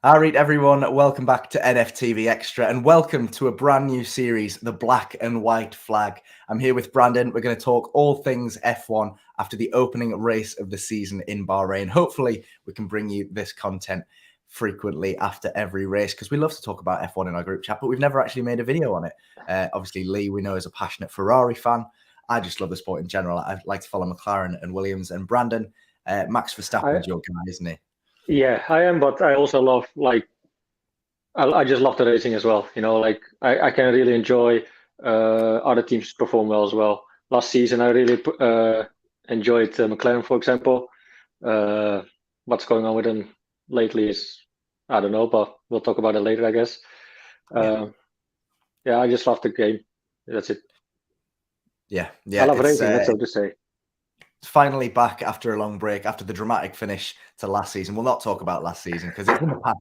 All right, everyone, welcome back to NFTV Extra and welcome to a brand new series, The Black and White Flag. I'm here with Brandon. We're going to talk all things F1 after the opening race of the season in Bahrain. Hopefully, we can bring you this content frequently after every race because we love to talk about F1 in our group chat, but we've never actually made a video on it. Obviously, Lee, we know, is a passionate Ferrari fan. I just love the sport in general. I like to follow McLaren and Williams. And Brandon, Max Verstappen is your guy, isn't he? Yeah, I am, but I also love I just love the racing as well. I can really enjoy other teams perform well as well. Last season, I really enjoyed McLaren, for example. What's going on with them lately is I don't know, but we'll talk about it later, I guess. Yeah, I just love the game. That's it. Yeah. I love racing. That's so to say. Finally back after a long break, after the dramatic finish to last season. We'll not talk about last season because it's in the past.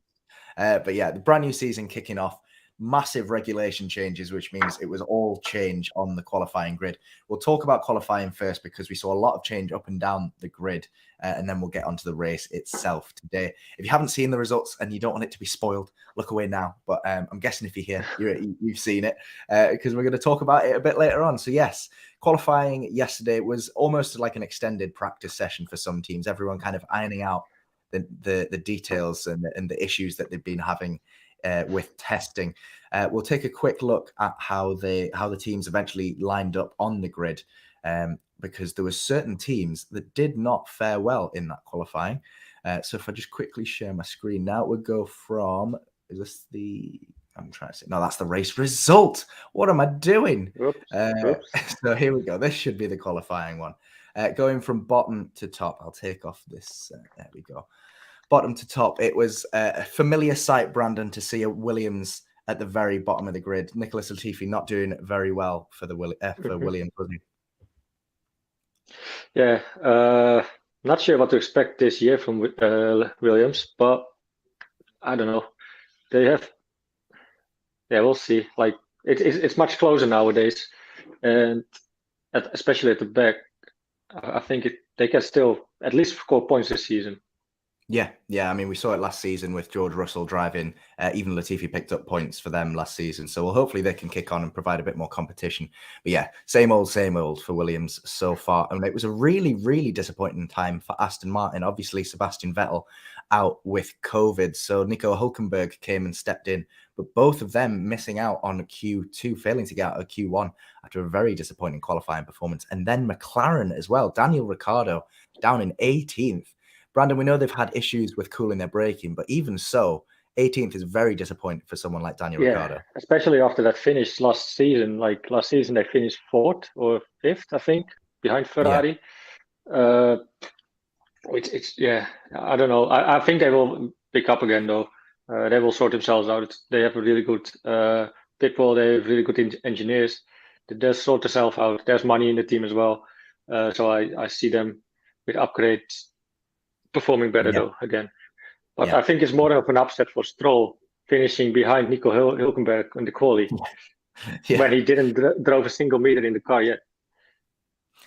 But yeah, the brand new season kicking off, massive regulation changes, which means it was all change on the qualifying grid. We'll talk about qualifying first because we saw a lot of change up and down the grid, and then we'll get onto the race itself today. If you haven't seen the results and you don't want it to be spoiled, look away now. But I'm guessing if you're here, you've seen it because we're going to talk about it a bit later on. So yes, qualifying yesterday was almost like an extended practice session for some teams. Everyone kind of ironing out the details and the issues that they've been having with testing. We'll take a quick look at how the teams eventually lined up on the grid, because there were certain teams that did not fare well in that qualifying. So if I just quickly share my screen now, we'll go from, is this the, I'm trying to say, no, that's the race result. What am I doing? Oops. So here we go. This should be the qualifying one. Going from bottom to top, I'll take off this. There we go. Bottom to top, it was a familiar sight, Brandon, to see a Williams at the very bottom of the grid. Nicholas Latifi not doing very well for the Williams, was he? Yeah, not sure what to expect this year from Williams, but I don't know. They have, yeah, we'll see. Like it's much closer nowadays, and especially at the back, I think they can still at least score points this season. Yeah. I mean, we saw it last season with George Russell driving. Even Latifi picked up points for them last season. So hopefully they can kick on and provide a bit more competition. But yeah, same old for Williams so far. And it was a really, really disappointing time for Aston Martin. Obviously, Sebastian Vettel out with COVID. So Nico Hülkenberg came and stepped in. But both of them missing out on Q2, failing to get out of Q1 after a very disappointing qualifying performance. And then McLaren as well. Daniel Ricciardo down in 18th. Brandon, we know they've had issues with cooling their braking, but even so, 18th is very disappointing for someone like Daniel Ricciardo. Especially after that finish last season. Like last season, they finished 4th or 5th, I think, behind Ferrari. Yeah. I don't know. I think they will pick up again, though. They will sort themselves out. They have a really good pit wall. They have really good engineers. They'll sort themselves out. There's money in the team as well. So I see them with upgrades performing better though again. But I think it's more of an upset for Stroll finishing behind Nico Hülkenberg in the quali when he didn't drove a single meter in the car yet.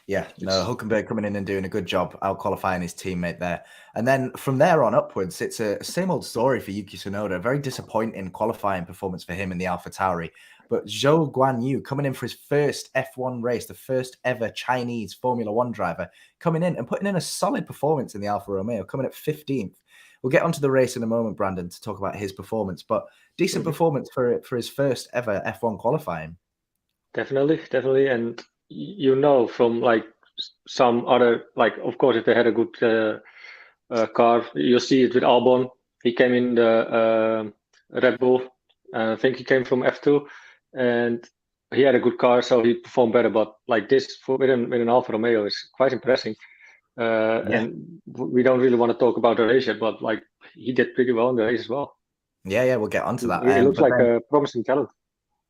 Yeah, no, Hülkenberg coming in and doing a good job out qualifying his teammate there. And then from there on upwards, it's a same old story for Yuki Tsunoda. A very disappointing qualifying performance for him in the AlphaTauri. But Zhou Guanyu coming in for his first F1 race, the first ever Chinese Formula One driver, coming in and putting in a solid performance in the Alfa Romeo, coming at 15th. We'll get onto the race in a moment, Brandon, to talk about his performance, but decent performance for his first ever F1 qualifying. Definitely. And from like some other, like, of course, if they had a good car, you'll see it with Alban. He came in the Red Bull. I think he came from F2. And he had a good car, so he performed better. But like this, with an Alfa Romeo, is quite impressive. And we don't really want to talk about the race yet, but like he did pretty well in the race as well. Yeah, we'll get onto that. He looks like a promising talent.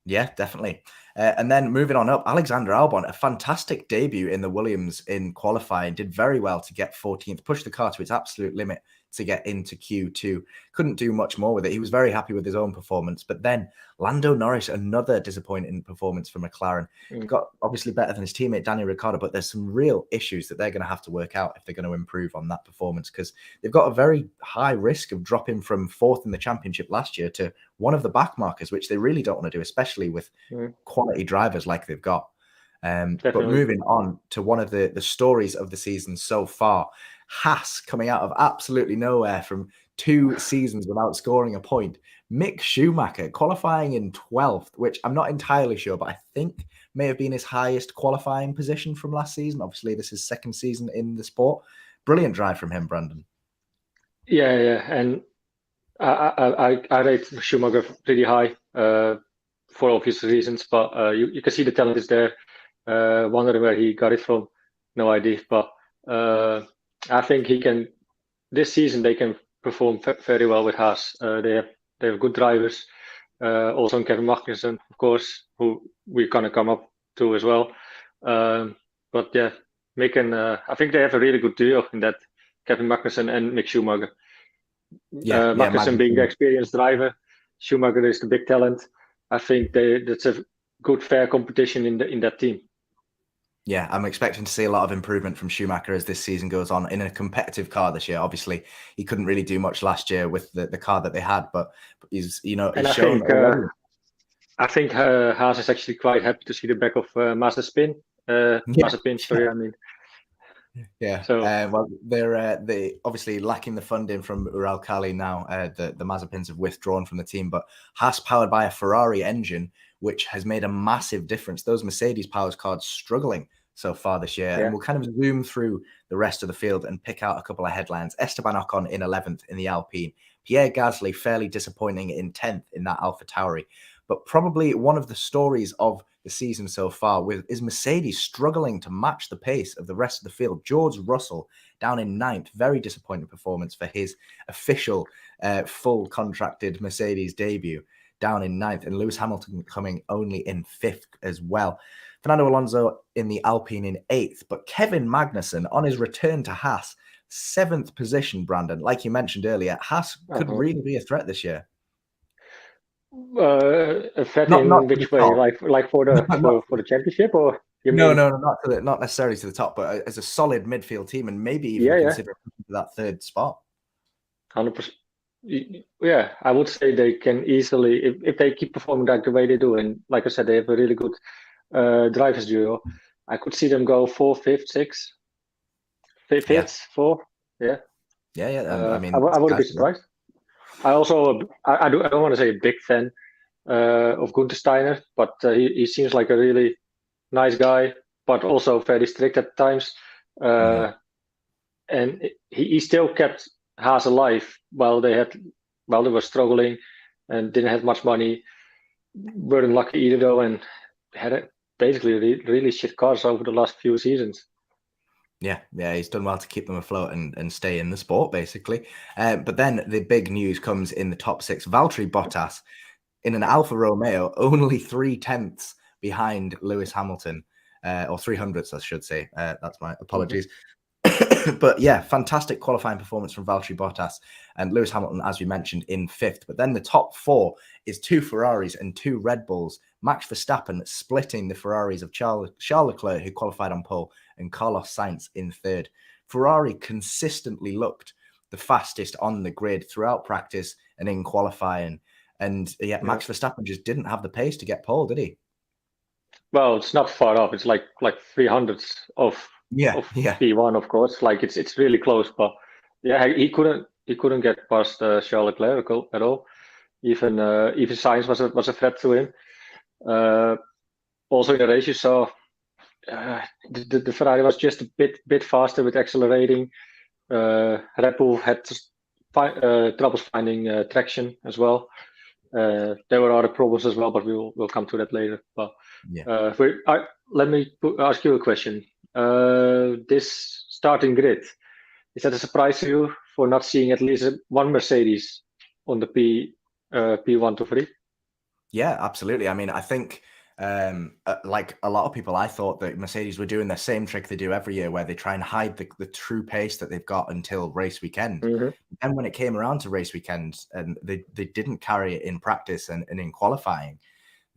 Yeah, definitely. And then moving on up, Alexander Albon, a fantastic debut in the Williams in qualifying, did very well to get 14th, pushed the car to its absolute limit to get into Q2. Couldn't do much more with it. He was very happy with his own performance. But then Lando Norris, another disappointing performance for McLaren. Got obviously better than his teammate Daniel Ricciardo, but there's some real issues that they're going to have to work out if they're going to improve on that performance, because they've got a very high risk of dropping from fourth in the championship last year to one of the back markers, which they really don't want to do, especially with quality drivers like they've got. But moving on to one of the stories of the season so far, Haas coming out of absolutely nowhere from 2 seasons without scoring a point. Mick Schumacher qualifying in 12th, which I'm not entirely sure, but I think may have been his highest qualifying position from last season. Obviously, this is second season in the sport. Brilliant drive from him, Brandon. Yeah, and I rate Schumacher pretty high for obvious reasons, but you can see the talent is there. Wondering where he got it from, no idea. But I think he can. This season they can perform very well with Haas. They have good drivers. Also Kevin Magnussen, of course, who we're gonna come up to as well. But yeah, Mick and I think they have a really good duo in that, Kevin Magnussen and Mick Schumacher. Magnussen being the experienced driver, Schumacher is the big talent. I think that's a good, fair competition in that team. Yeah, I'm expecting to see a lot of improvement from Schumacher as this season goes on in a competitive car this year. Obviously, he couldn't really do much last year with the car that they had, but he's shown already. I think Haas is actually quite happy to see the back of Mazepin. Mazepin, sorry, I mean. Yeah. So, well, they're obviously lacking the funding from Uralkali now. The Mazepins have withdrawn from the team, but Haas, powered by a Ferrari engine, which has made a massive difference. Those Mercedes power cars struggling so far this year. Yeah. And we'll kind of zoom through the rest of the field and pick out a couple of headlines. Esteban Ocon in 11th in the Alpine. Pierre Gasly fairly disappointing in 10th in that Alfa Tauri. But probably one of the stories of the season so far is Mercedes struggling to match the pace of the rest of the field. George Russell down in 9th. Very disappointing performance for his official full contracted Mercedes debut, down in 9th. And Lewis Hamilton coming only in 5th as well. Fernando Alonso in the Alpine in 8th. But Kevin Magnussen on his return to Haas, 7th position, Brandon. Like you mentioned earlier, Haas could really be a threat this year. A threat in which way? Like for the championship, or you mean? No, not necessarily to the top, but as a solid midfield team, and maybe even consider that 3rd spot. 100%. Yeah, I would say they can easily, if they keep performing like the way they do, and like I said, they have a really good drivers duo. I could see them go 4th, 5th, 6th, 5th, 4th. Yeah. I mean, I wouldn't be surprised. I also I don't want to say a big fan of Gunther Steiner, but he seems like a really nice guy, but also very strict at times. And he still kept Haas alive while they were struggling and didn't have much money. Weren't lucky either though, and had basically really shit cars over the last few seasons. Yeah, he's done well to keep them afloat and stay in the sport, basically. But then the big news comes in the top 6. Valtteri Bottas in an Alfa Romeo, only 3/10 behind Lewis Hamilton, or 300ths, I should say. That's my apologies. But yeah, fantastic qualifying performance from Valtteri Bottas, and Lewis Hamilton, as we mentioned, in 5th. But then the top 4 is 2 Ferraris and 2 Red Bulls. Max Verstappen splitting the Ferraris of Charles Leclerc, who qualified on pole, and Carlos Sainz in 3rd. Ferrari consistently looked the fastest on the grid throughout practice and in qualifying. And Max Verstappen just didn't have the pace to get pole, did he? Well, it's not far off. It's like 300ths of P1, of course. Like it's really close, but he couldn't get past Charles Leclerc at all. Even Sainz was a threat to him. Also in the race, you saw the Ferrari was just a bit faster with accelerating. Red Bull had troubles finding traction as well. There were other problems as well, but we'll come to that later. But let me ask you a question. This starting grid, is that a surprise to you for not seeing at least one Mercedes on the P1 to 3? Yeah, absolutely. I mean, I think like a lot of people, I thought that Mercedes were doing the same trick they do every year, where they try and hide the true pace that they've got until race weekend. Mm-hmm. And when it came around to race weekend, and they didn't carry it in practice and in qualifying,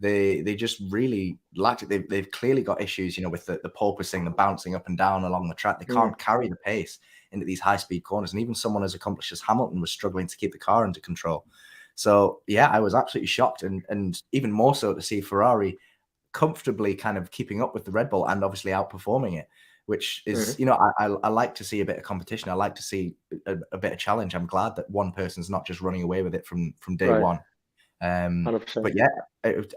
they just really lacked it. They've clearly got issues, with the porpoising, the bouncing up and down along the track. They can't carry the pace into these high-speed corners. And even someone as accomplished as Hamilton was struggling to keep the car under control. So, yeah, I was absolutely shocked. And even more so to see Ferrari comfortably kind of keeping up with the Red Bull and obviously outperforming it, which is, I like to see a bit of competition. I like to see a bit of challenge. I'm glad that one person's not just running away with it from day one. 100%. But yeah,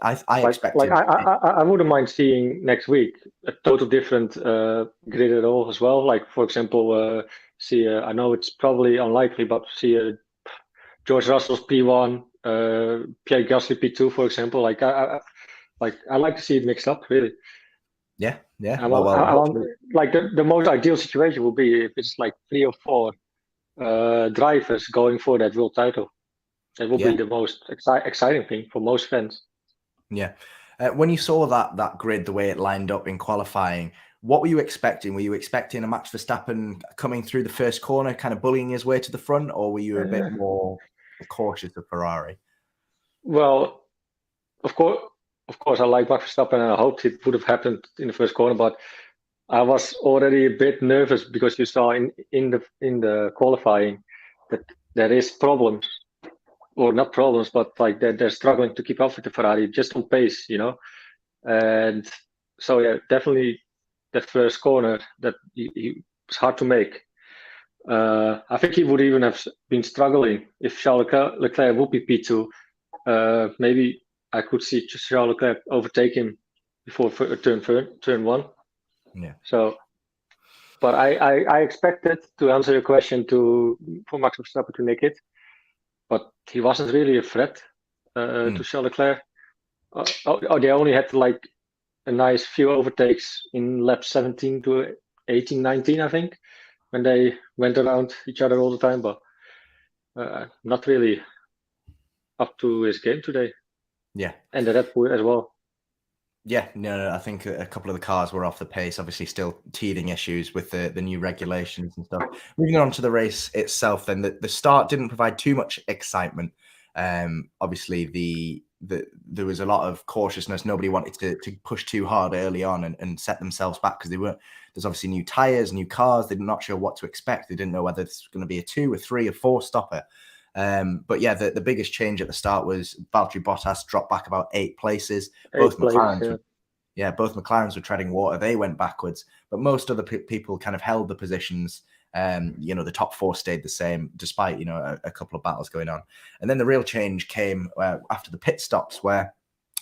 I expected. I wouldn't mind seeing next week a total different grid at all as well. Like, for example, I know it's probably unlikely, but see George Russell's P1, Pierre Gasly P2, for example. Like I like to see it mixed up, really. Yeah. I want, like the most ideal situation would be if it's like 3 or 4 drivers going for that world title. That will be the most exciting thing for most fans. Yeah. When you saw that grid, the way it lined up in qualifying, what were you expecting? Were you expecting a Max Verstappen coming through the first corner, kind of bullying his way to the front, or were you a bit more cautious of Ferrari? Well, of course, I like Max Verstappen, and I hoped it would have happened in the first corner, but I was already a bit nervous because you saw in the qualifying that there is problems. Or not problems, but like they're struggling to keep up with the Ferrari just on pace, And so yeah, definitely that first corner that he was hard to make. I think he would even have been struggling if Charles Leclerc would be P2. Maybe I could see Charles Leclerc overtake him before turn 1. Yeah. So, but I expected, to answer your question, for Max Verstappen to nick it. But he wasn't really a threat to Charles Leclerc. They only had like a nice few overtakes in laps 17 to 18, 19, I think, when they went around each other all the time. But not really up to his game today. Yeah. And the Red Bull as well. Yeah, no, I think a couple of the cars were off the pace, obviously still teething issues with the new regulations and stuff. Moving on to the race itself, then the start didn't provide too much excitement. Obviously, there was a lot of cautiousness. Nobody wanted to push too hard early on and set themselves back because there's obviously new tyres, new cars. They're not sure what to expect. They didn't know whether this was going to be a 2, a 3, or 4 stopper. But yeah, the biggest change at the start was Valtteri Bottas dropped back about 8 places. Both McLarens were treading water. They went backwards, but most other people kind of held the positions. The top 4 stayed the same despite, a couple of battles going on. And then the real change came after the pit stops, where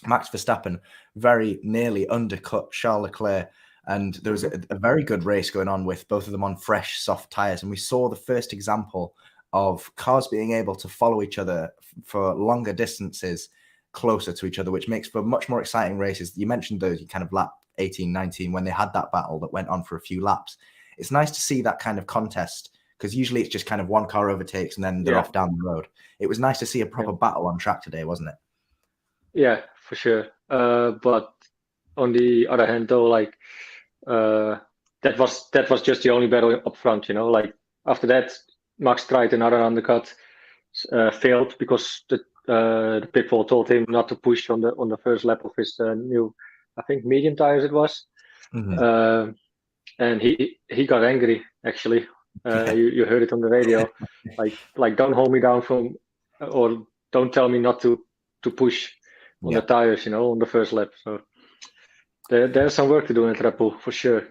Max Verstappen very nearly undercut Charles Leclerc. And there was a very good race going on with both of them on fresh, soft tyres. And we saw the first example of cars being able to follow each other for longer distances closer to each other, which makes for much more exciting races. You mentioned those, you kind of lap 18, 19, when they had that battle that went on for a few laps. It's nice to see that kind of contest, because usually it's just kind of one car overtakes and then they're off down the road. It was nice to see a proper battle on track today, wasn't it? Yeah, for sure. But on the other hand, though, like that was just the only battle up front, Like after that, Max tried another undercut, failed because the pit wall told him not to push on the first lap of his new, I think, medium tires it was. And he got angry, actually. You heard it on the radio. like don't hold me down or don't tell me not to push on the tires, on the first lap. So there's some work to do in Red Bull for sure,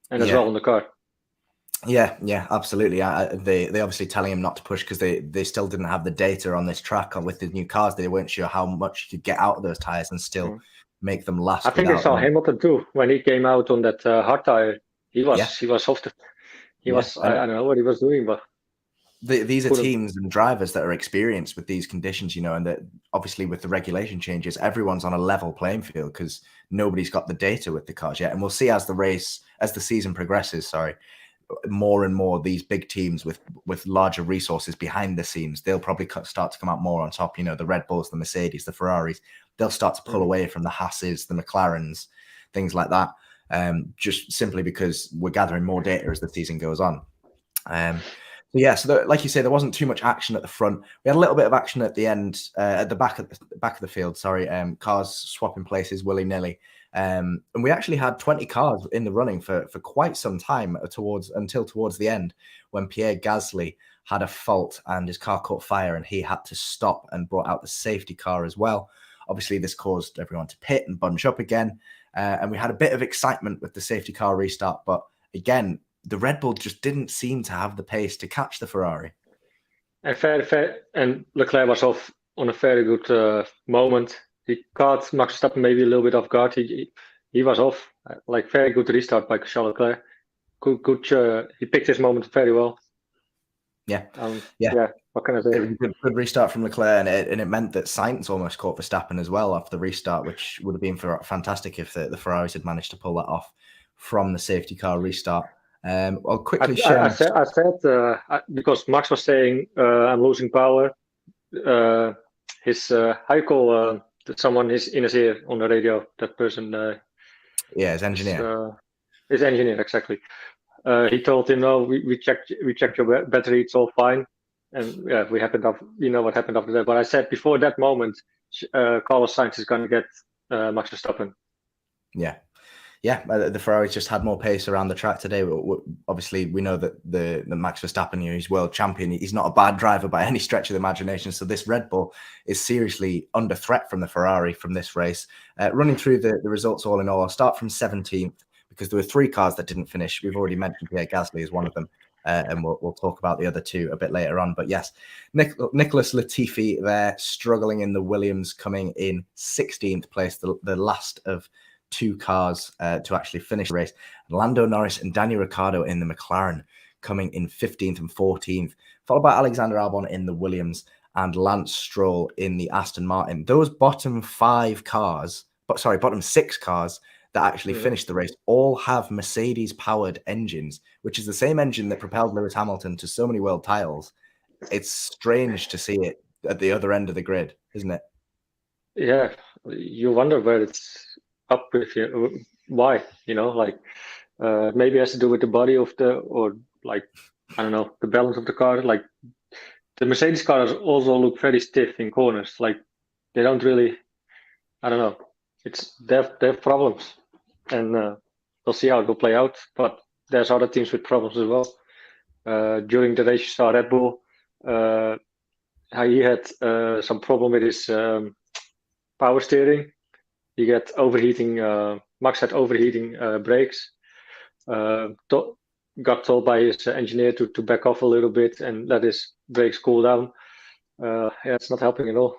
and as well on the car. Yeah, absolutely. They obviously telling him not to push because they still didn't have the data on this track with the new cars. They weren't sure how much you could get out of those tires and still make them last. I think they saw Hamilton too when he came out on that hard tire. He was soft. He was. I don't know what he was doing, but these are teams and drivers that are experienced with these conditions, and that obviously with the regulation changes, everyone's on a level playing field because nobody's got the data with the cars yet. And we'll see as the season progresses. more and more these big teams with larger resources behind the scenes, they'll probably start to come out more on top. You know, the Red Bulls, the Mercedes, the Ferraris, they'll start to pull away from the Haases, the McLarens, things like that, just simply because we're gathering more data as the season goes on. So like you say, there wasn't too much action at the front. We had a little bit of action at the end, at the back of the field. Sorry, cars swapping places willy-nilly. And we actually had 20 cars in the running for quite some time until towards the end, when Pierre Gasly had a fault and his car caught fire and he had to stop and brought out the safety car as well. Obviously, this caused everyone to pit and bunch up again. And we had a bit of excitement with the safety car restart. But again, the Red Bull just didn't seem to have the pace to catch the Ferrari. And Leclerc was off on a very good moment. He caught Max Verstappen maybe a little bit off guard. He was off. Like, very good restart by Charles Leclerc. Good. He picked his moment very well. Yeah. What can I say? It was a good restart from Leclerc, and it meant that Sainz almost caught Verstappen as well after the restart, which would have been fantastic if the Ferraris had managed to pull that off from the safety car restart. I'll quickly share. I said because Max was saying I'm losing power. His how you call someone is in his ear on the radio? That person. His engineer. His engineer, exactly. He told him, "No, we checked your battery. It's all fine." And yeah, what happened after that. But I said before that moment, Carlos Sainz is going to get Max Verstappen. Yeah, the Ferraris just had more pace around the track today. Obviously, we know that the Max Verstappen, he's world champion. He's not a bad driver by any stretch of the imagination. So this Red Bull is seriously under threat from the Ferrari from this race. Running through the results all in all, I'll start from 17th because there were 3 cars that didn't finish. We've already mentioned Pierre Gasly as one of them. And we'll talk about the other 2 a bit later on. But yes, Nicholas Latifi there struggling in the Williams, coming in 16th place, the last of 2 cars to actually finish the race. Lando Norris and Daniel Ricciardo in the McLaren coming in 15th and 14th, followed by Alexander Albon in the Williams and Lance Stroll in the Aston Martin. Those bottom 6 cars that actually finished the race all have Mercedes-powered engines, which is the same engine that propelled Lewis Hamilton to so many world titles. It's strange to see it at the other end of the grid, isn't it? Yeah, you wonder where it's up with you. Why? Maybe it has to do with the body of the balance of the car. Like, the Mercedes cars also look very stiff in corners. Like, they don't really, I don't know. They have problems, and we'll see how it will play out. But there's other teams with problems as well. During the race, you saw Red Bull. He had some problem with his power steering. He got overheating. Max had overheating brakes. Got told by his engineer to back off a little bit and let his brakes cool down. It's not helping at all.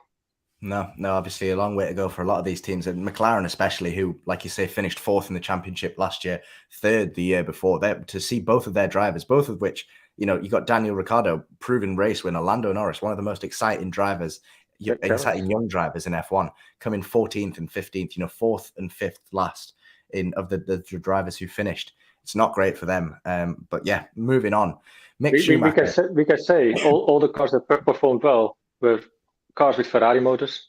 No, obviously a long way to go for a lot of these teams, and McLaren especially, who, like you say, finished 4th in the championship last year, 3rd the year before. To see both of their drivers, both of which, you got Daniel Ricciardo, proven race winner, Lando Norris, one of the most exciting drivers, exciting young drivers in F1, coming 14th and 15th, 4th and 5th last of the drivers who finished. It's not great for them. But yeah, moving on. Mick Schumacher. We can say all the cars that performed well were cars with Ferrari motors.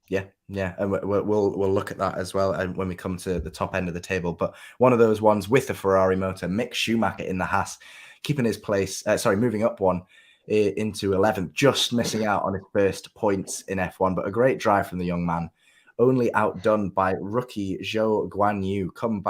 Yeah, and we'll look at that as well, and when we come to the top end of the table. But one of those ones with the Ferrari motor, Mick Schumacher in the Haas, keeping his place. Moving up one into 11th, just missing out on his first points in F1. But a great drive from the young man, only outdone by rookie Zhou Guanyu, come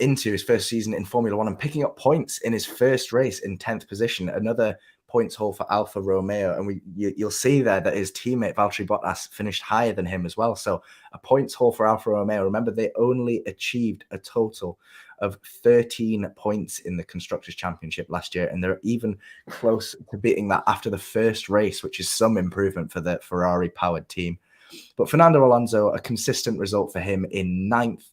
into his first season in Formula One and picking up points in his first race in 10th position. Another points haul for Alfa Romeo, and you'll see there that his teammate Valtteri Bottas finished higher than him as well. So a points haul for Alfa Romeo. Remember, they only achieved a total of 13 points in the Constructors' Championship last year, and they're even close to beating that after the first race, which is some improvement for the Ferrari-powered team. But Fernando Alonso, a consistent result for him in 9th,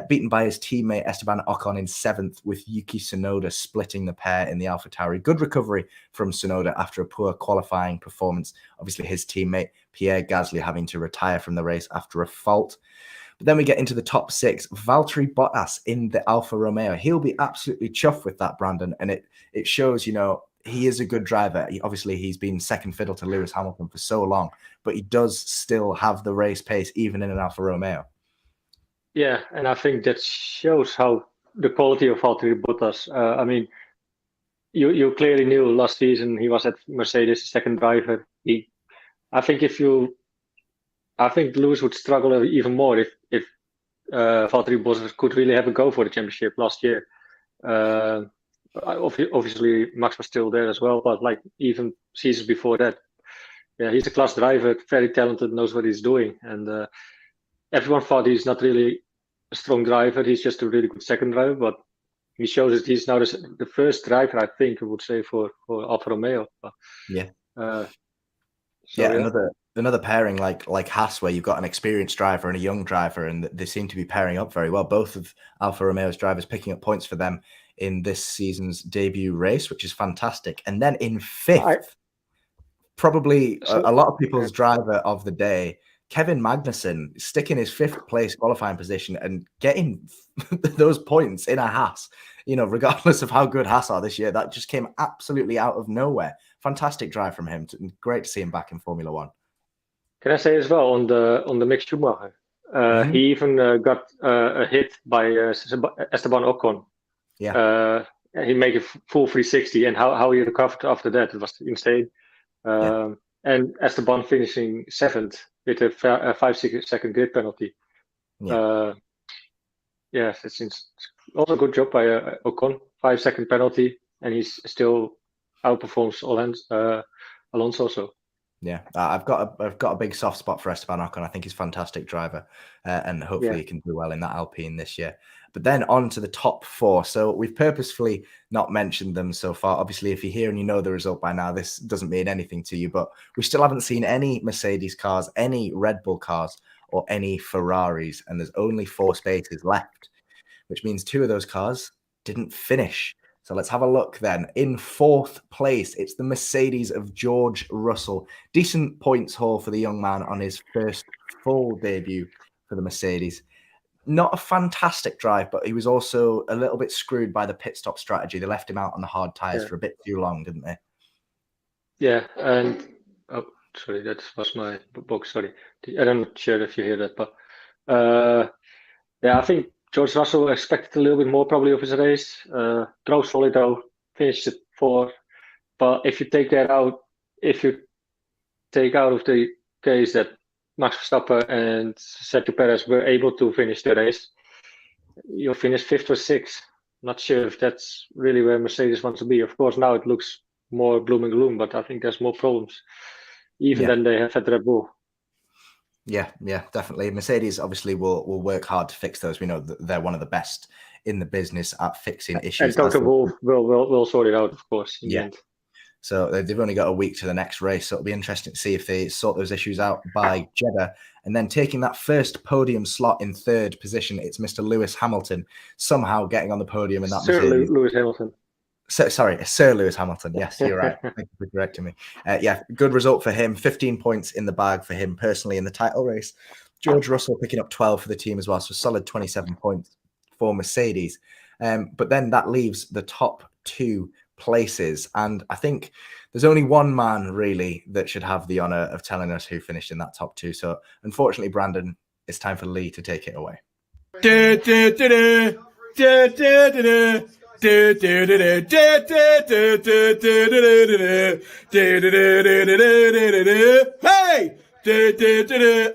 beaten by his teammate Esteban Ocon in 7th, with Yuki Tsunoda splitting the pair in the AlphaTauri. Good recovery from Tsunoda after a poor qualifying performance. Obviously, his teammate Pierre Gasly having to retire from the race after a fault. But then we get into the top 6. Valtteri Bottas in the Alfa Romeo. He'll be absolutely chuffed with that, Brandon. And it shows, he is a good driver. Obviously, he's been second fiddle to Lewis Hamilton for so long, but he does still have the race pace, even in an Alfa Romeo. Yeah, and I think that shows how the quality of Valtteri Bottas. You clearly knew last season he was at Mercedes, second driver. I think Lewis would struggle even more if Valtteri Bottas could really have a go for the championship last year. Obviously, Max was still there as well, but even seasons before that, yeah, he's a class driver, very talented, knows what he's doing, and everyone thought he's not really a strong driver. He's just a really good second driver, but he shows that he's now the first driver, I think, I would say, for Alfa Romeo. Yeah. Another pairing like Haas, where you've got an experienced driver and a young driver, and they seem to be pairing up very well. Both of Alfa Romeo's drivers picking up points for them in this season's debut race, which is fantastic. And then in 5th, probably a lot of people's driver of the day, Kevin Magnussen, sticking his 5th place qualifying position and getting those points in a Haas, regardless of how good Haas are this year. That just came absolutely out of nowhere. Fantastic drive from him. Great to see him back in Formula One. Can I say as well on the Mick Schumacher? He even got a hit by Esteban Ocon. Yeah. He made a full 360, and how he recovered after that, it was insane. And Esteban finishing 7th with a 5-second grid penalty. It's also a good job by Ocon. 5-second penalty, and he's still outperforms Alonso. So. Yeah, I've got a big soft spot for Esteban Ocon. I think he's a fantastic driver, and hopefully he can do well in that Alpine this year. But then on to the top 4. So we've purposefully not mentioned them so far. Obviously, if you're here and you know the result by now, this doesn't mean anything to you. But we still haven't seen any Mercedes cars, any Red Bull cars, or any Ferraris. And there's only 4 spaces left, which means 2 of those cars didn't finish. So let's have a look then. In 4th place, it's the Mercedes of George Russell. Decent points haul for the young man on his first full debut for the Mercedes. Not a fantastic drive, but he was also a little bit screwed by the pit stop strategy. They left him out on the hard tyres for a bit too long, didn't they? Yeah, and sorry, that was my box. Sorry, I'm not sure if you hear that, but I think George Russell expected a little bit more probably of his race. Drove solid though, finished at 4. But if you take out of the case that Max Verstappen and Sergio Perez were able to finish the race, you'll finish 5th or 6th. Not sure if that's really where Mercedes wants to be. Of course, now it looks more gloom and gloom, but I think there's more problems even than they have at Red Bull. Yeah, definitely. Mercedes obviously will work hard to fix those. We know that they're one of the best in the business at fixing issues. And Toto Wolff will sort it out, of course, in the end. So they've only got a week to the next race. So it'll be interesting to see if they sort those issues out by Jeddah. And then taking that first podium slot in 3rd position, it's Mr. Lewis Hamilton somehow getting on the podium in that Mercedes. Lewis Hamilton. Sir Lewis Hamilton. Yes, you're right. Thank you for correcting me. Good result for him. 15 points in the bag for him personally in the title race. George Russell picking up 12 for the team as well. So solid 27 points for Mercedes. But then that leaves the top 2 places. And I think there's only one man really that should have the honor of telling us who finished in that top 2. So unfortunately, Brandon, it's time for Lee to take it away. Hey!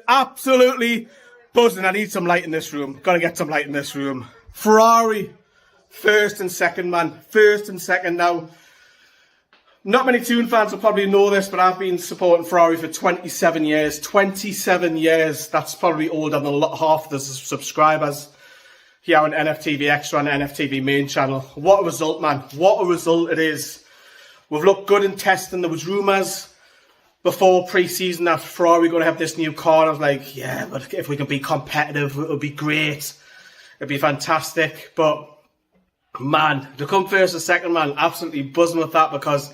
Absolutely buzzing. I need some light in this room. Gotta get some light in this room. Ferrari, 1st and 2nd, man. 1st and 2nd now. Not many Toon fans will probably know this, but I've been supporting Ferrari for 27 years. 27 years. That's probably older than half of the subscribers here on NFTV Extra and NFTV main channel. What a result, man. What a result it is. We've looked good in testing. There was rumours before pre-season that Ferrari were going to have this new car. I was like, yeah, but if we can be competitive, it'll be great. it'd be fantastic. But man, to come first and second, man, absolutely buzzing with that, because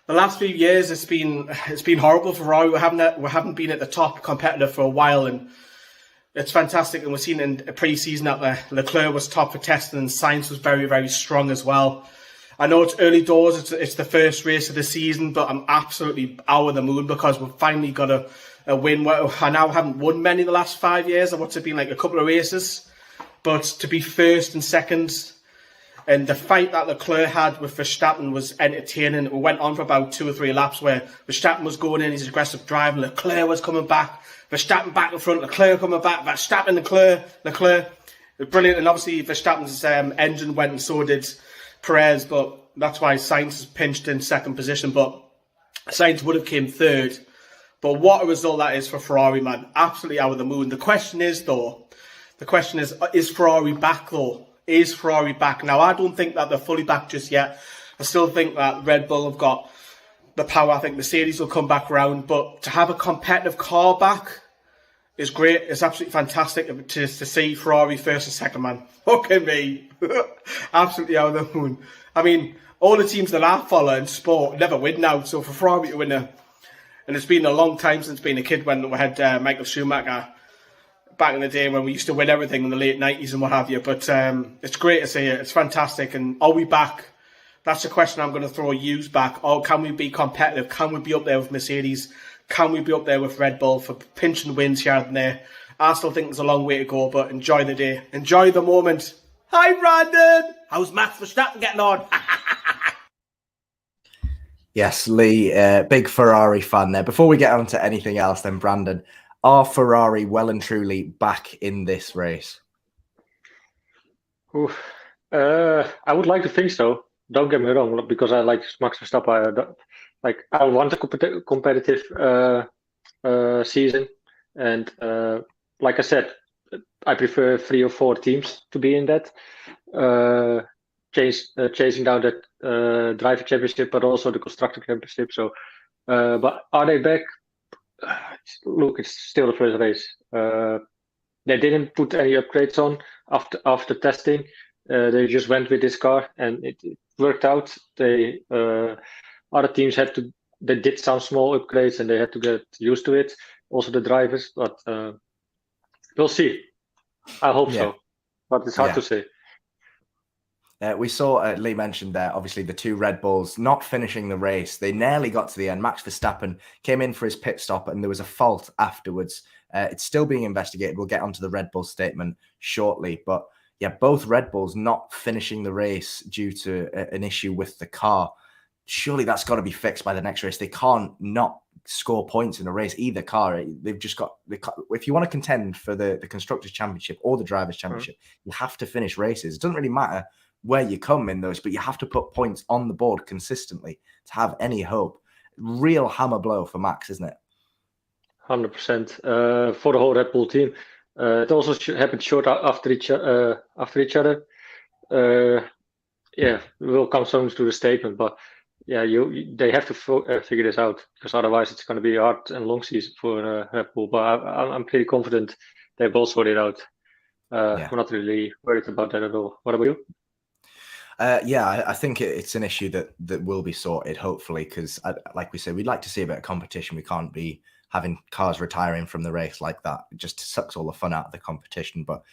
the last few years it's been horrible for Ferrari. We haven't been at the top competitor for a while, and it's fantastic. And we've seen in a pre-season that Leclerc was top for testing, and Sainz was very, very strong as well. I know it's early doors, it's the first race of the season, but I'm absolutely over the moon because we've finally got a win. I now haven't won many the last 5 years, or what's it been, like a couple of races, but to be first and second, and the fight that Leclerc had with Verstappen was entertaining. It went on for about 2 or 3 laps where Verstappen was going in his aggressive drive, and Leclerc was coming back, Verstappen back in front, Leclerc coming back, Verstappen, Leclerc. Brilliant, and obviously Verstappen's engine went, and so did Perez, but that's why Sainz is pinched in second position. But Sainz would have came third. But what a result that is for Ferrari, man. Absolutely out of the moon. The question is, is Ferrari back, though? Is Ferrari back? Now, I don't think that they're fully back just yet. I still think that Red Bull have got the power. I think Mercedes will come back round. But to have a competitive car back is great. It's absolutely fantastic to see Ferrari first and second, man. Look at me. Absolutely out of the moon. I mean, all the teams that I follow in sport never win now. So for Ferrari to win and it's been a long time since being a kid when we had Michael Schumacher back in the day when we used to win everything in the late 90s and what have you. But it's great to see it. It's fantastic. And are we back? That's the question I'm going to throw you back. Or can we be competitive? Can we be up there with Mercedes? Can we be up there with Red Bull for pinching wins here and there? I still think there's a long way to go, but enjoy the day. Enjoy the moment. Hi, Brandon. How's Max Verstappen getting on? Yes, Lee, big Ferrari fan there. Before we get on to anything else, then, Brandon, are Ferrari well and truly back in this race? I would like to think so. Don't get me wrong, because I like Max Verstappen. I want a competitive season, and like I said, I prefer 3 or 4 teams to be in that, chasing down that driver championship, but also the constructor championship. So, but are they back? Look, it's still the first race. They didn't put any upgrades on after testing. They just went with this car, and it worked out. Other teams they did some small upgrades, and they had to get used to it. Also the drivers, but we'll see. I hope so, but it's hard to say. We saw, Lee mentioned there, obviously the 2 Red Bulls not finishing the race. They nearly got to the end. Max Verstappen came in for his pit stop, and there was a fault afterwards. It's still being investigated. We'll get onto the Red Bull statement shortly. But yeah, both Red Bulls not finishing the race due to an issue with the car. Surely that's got to be fixed by the next race. They can't not score points in a race, either car. They've just got, if you want to contend for the Constructors' Championship or the Drivers' Championship, you have to finish races. It doesn't really matter where you come in those, but you have to put points on the board consistently to have any hope. Real hammer blow for Max, isn't it? 100% for the whole Red Bull team. It also happened short after each other. We'll come soon to the statement, but they have to figure this out, because otherwise it's going to be a hard and long season for Red Bull. But I'm pretty confident they will sort it out. We're not really worried about that at all. What about you? I think it's an issue that will be sorted, hopefully, because like we said, we'd like to see a bit of competition. We can't be having cars retiring from the race like that. It just sucks all the fun out of the competition. But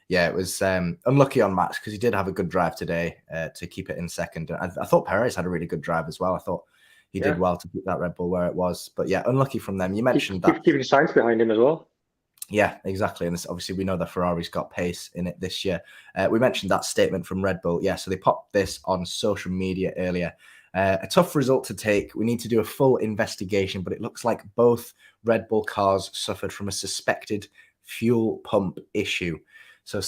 yeah, it was unlucky on Max, because he did have a good drive today to keep it in second. I thought Perez had a really good drive as well. I thought he did well to keep that Red Bull where it was. But yeah, unlucky from them. You mentioned that. Keeping Sainz behind him as well. Yeah, exactly. And obviously we know that Ferrari's got pace in it this year. We mentioned that statement from Red Bull. Yeah, so they popped this on social media earlier. A tough result to take. We need to do a full investigation, but it looks like both Red Bull cars suffered from a suspected fuel pump issue. So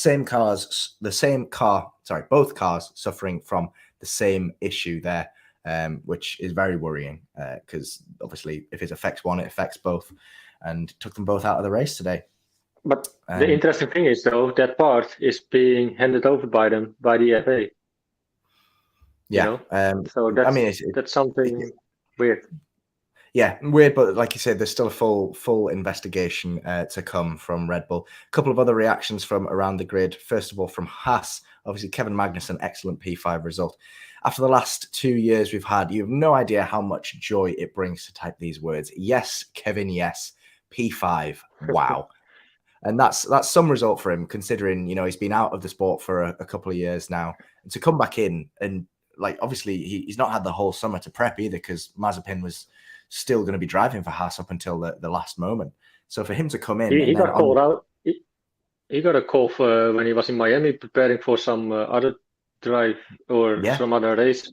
both cars suffering from the same issue there, which is very worrying, because obviously if it affects one, it affects both, and took them both out of the race today. But the interesting thing is, though, that part is being handed over by the FA. Yeah. So that's something weird. Yeah, weird, but like you said, there's still a full investigation to come from Red Bull. A couple of other reactions from around the grid. First of all, from Haas, obviously Kevin Magnussen, excellent P5 result. After the last 2 years we've had, you have no idea how much joy it brings to type these words. Yes, Kevin, yes. P5, wow. And that's some result for him, considering, you know, he's been out of the sport for a couple of years now. And to come back in and, like, obviously he's not had the whole summer to prep either, because Mazepin was still going to be driving for Haas up until the last moment. So for him to come in, he got called out. He got a call for when he was in Miami preparing for some other drive or some other race.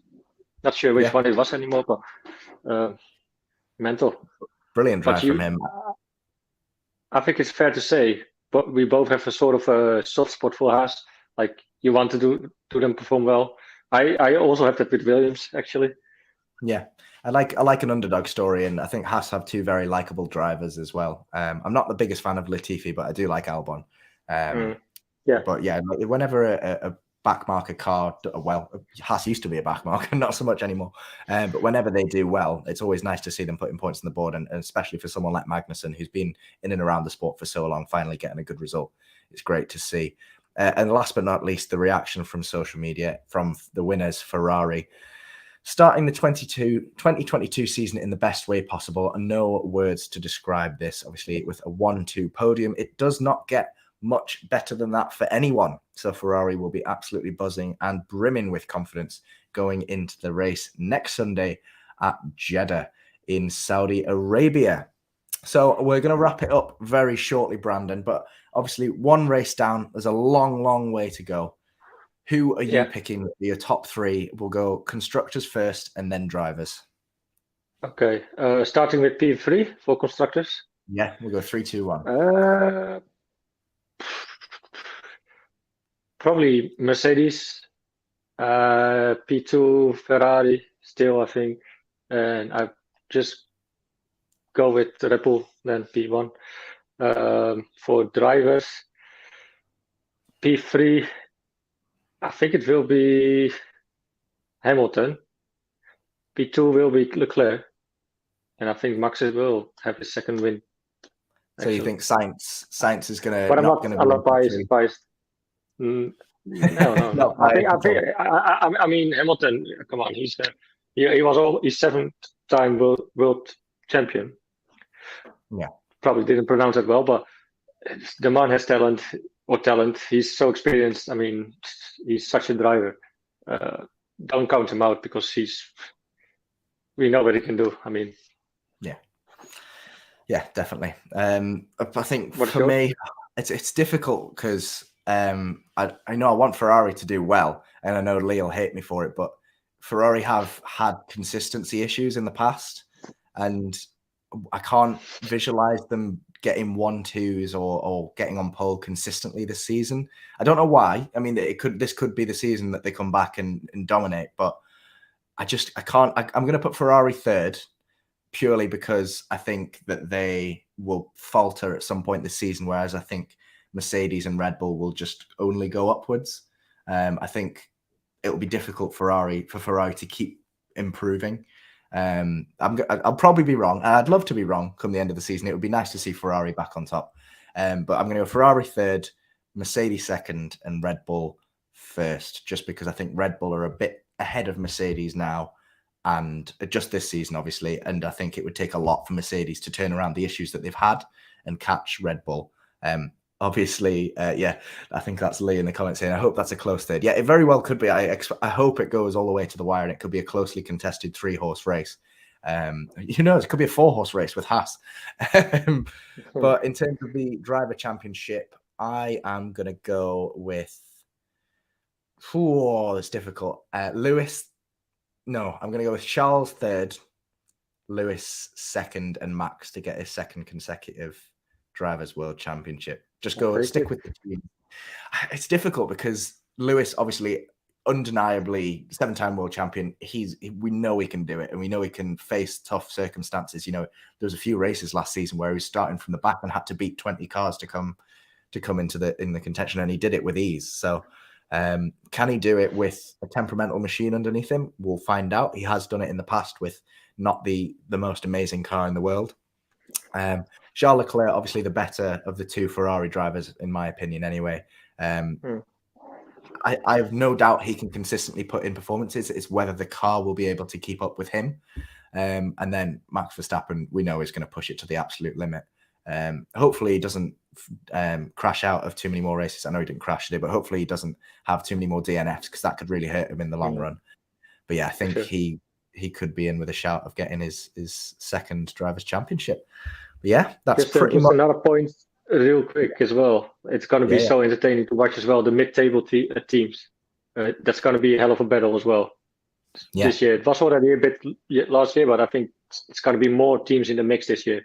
Not sure which one it was anymore, but mental. Brilliant drive from him. I think it's fair to say, but we both have a sort of a soft spot for Haas. Like, you want to do them perform well. I also have that with Williams, actually. Yeah, I like an underdog story, and I think Haas have two very likable drivers as well. I'm not the biggest fan of Latifi, but I do like Alban. But yeah, whenever a backmarker car, well, Haas used to be a backmarker, not so much anymore. But whenever they do well, it's always nice to see them putting points on the board, and especially for someone like Magnussen, who's been in and around the sport for so long, finally getting a good result. It's great to see. And last but not least, the reaction from social media from the winners, Ferrari. Starting the 2022 season in the best way possible, and no words to describe this, obviously, with a 1-2 podium. It does not get much better than that for anyone. So Ferrari will be absolutely buzzing and brimming with confidence going into the race next Sunday at Jeddah in Saudi Arabia. So we're going to wrap it up very shortly, Brandon, but obviously one race down. There's a long, long way to go. Who are you picking for your top three? We'll go constructors first and then drivers. Okay, starting with P3 for constructors. Yeah, we'll go 3, 2, 1. Probably Mercedes, P2 Ferrari still, I think, and I just go with Red Bull, then P1. For drivers, P3, I think it will be Hamilton. P2 will be Leclerc, and I think Max will have his second win. So you think Sainz is going to? But I'm not biased. No. I mean Hamilton. Come on, he's 7th-time world champion. Yeah, probably didn't pronounce it well, but the man has talent. He's so experienced. I mean, he's such a driver. Don't count him out, because we know what he can do. I mean, yeah, definitely. I think for me, it's difficult because I know I want Ferrari to do well, and I know Lee will hate me for it, but Ferrari have had consistency issues in the past, and I can't visualize them getting 1-2s or getting on pole consistently this season. I don't know why. I mean, this could be the season that they come back and dominate, but I can't. I'm going to put Ferrari third, purely because I think that they will falter at some point this season, whereas I think Mercedes and Red Bull will just only go upwards. I think it will be difficult for Ferrari to keep improving. I'll probably be wrong, and I'd love to be wrong come the end of the season. It would be nice to see Ferrari back on top. But I'm going to go Ferrari third, Mercedes second, and Red Bull first, just because I think Red Bull are a bit ahead of Mercedes now, and just this season, obviously. And I think it would take a lot for Mercedes to turn around the issues that they've had and catch Red Bull. Obviously, I think that's Lee in the comments saying, I hope that's a close third. Yeah, it very well could be. I hope it goes all the way to the wire, and it could be a closely contested 3-horse race. Who knows? It could be a 4-horse race with Haas. But in terms of the driver championship, I am going to go with... it's difficult. Lewis... No, I'm going to go with Charles third, Lewis second, and Max to get his second consecutive Drivers' World Championship. Just stick with the team. It's difficult because Lewis, obviously, undeniably 7-time world champion. We know he can do it, and we know he can face tough circumstances. You know, there was a few races last season where he was starting from the back and had to beat 20 cars to come into the contention, and he did it with ease. So Can he do it with a temperamental machine underneath him? We'll find out. He has done it in the past with not the most amazing car in the world. Charles Leclerc, obviously the better of the two Ferrari drivers, in my opinion, anyway. I have no doubt he can consistently put in performances. It's whether the car will be able to keep up with him. And then Max Verstappen, we know, is going to push it to the absolute limit. Hopefully he doesn't crash out of too many more races. I know he didn't crash today, but hopefully he doesn't have too many more DNFs, because that could really hurt him in the long run. But yeah, I think he could be in with a shout of getting his second drivers' championship. But yeah, that's pretty much another point real quick as well. It's going to be so entertaining to watch as well. The mid-table teams. That's going to be a hell of a battle as well. This year. It was already a bit last year, but I think it's going to be more teams in the mix this year,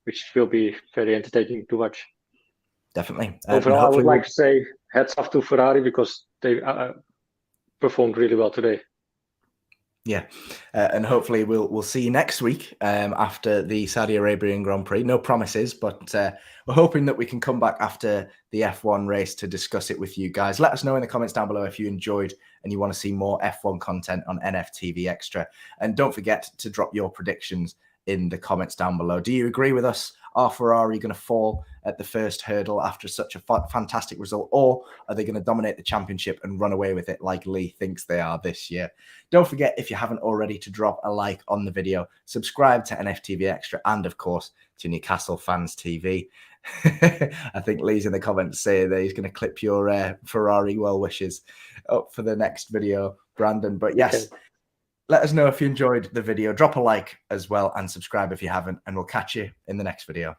which will be very entertaining to watch. Definitely. Overall, I would like to say hats off to Ferrari, because they performed really well today. Yeah, and hopefully we'll see you next week after the Saudi Arabian Grand Prix. No promises, but we're hoping that we can come back after the F1 race to discuss it with you guys. Let us know in the comments down below if you enjoyed and you want to see more F1 content on NFTV Extra. And don't forget to drop your predictions in the comments down below. Do you agree with us? Are Ferrari going to fall at the first hurdle after such a fantastic result, or are they going to dominate the championship and run away with it like Lee thinks they are this year? Don't forget, if you haven't already, to drop a like on the video, subscribe to NFTV Extra, and of course to Newcastle Fans TV. I think Lee's in the comments saying that he's going to clip your Ferrari well wishes up for the next video, Brandon. But yes, let us know if you enjoyed the video. Drop a like as well and subscribe if you haven't, and we'll catch you in the next video.